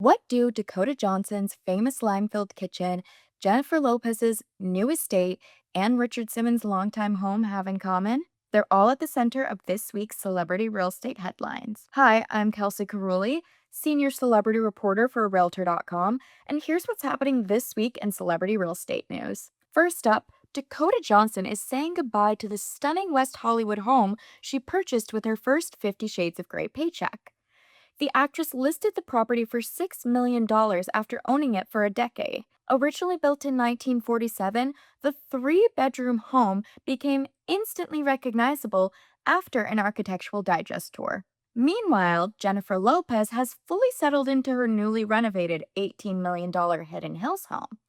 What do Dakota Johnson's famous lime-filled kitchen, Jennifer Lopez's new estate, and Richard Simmons' longtime home have in common? They're all at the center of this week's celebrity real estate headlines. Hi, I'm Kelsi Karruli, senior celebrity reporter for Realtor.com, and here's what's happening this week in celebrity real estate news. First up, Dakota Johnson is saying goodbye to the stunning West Hollywood home she purchased with her first 50 Shades of Grey paycheck. The actress listed the property for $6 million after owning it for a decade. Originally built in 1947, the three-bedroom home became instantly recognizable after an Architectural Digest tour. Meanwhile, Jennifer Lopez has fully settled into her newly renovated $18 million Hidden Hills home.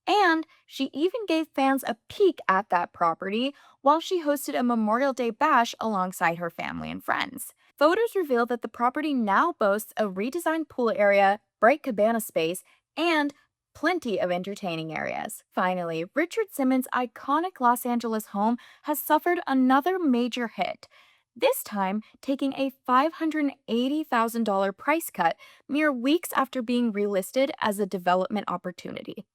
And she even gave fans a peek at that property while she hosted a Memorial Day bash alongside her family and friends. Photos reveal that the property now boasts a redesigned pool area, bright cabana space, and plenty of entertaining areas. Finally, Richard Simmons' iconic Los Angeles home has suffered another major hit, this time taking a $580,000 price cut mere weeks after being relisted as a development opportunity.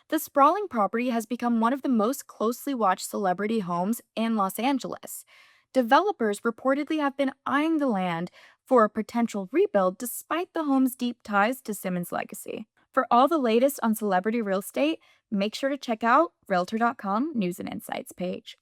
The sprawling property has become one of the most closely watched celebrity homes in Los Angeles. Developers reportedly have been eyeing the land for a potential rebuild despite the home's deep ties to Simmons' legacy. For all the latest on celebrity real estate, make sure to check out Realtor.com News and Insights page.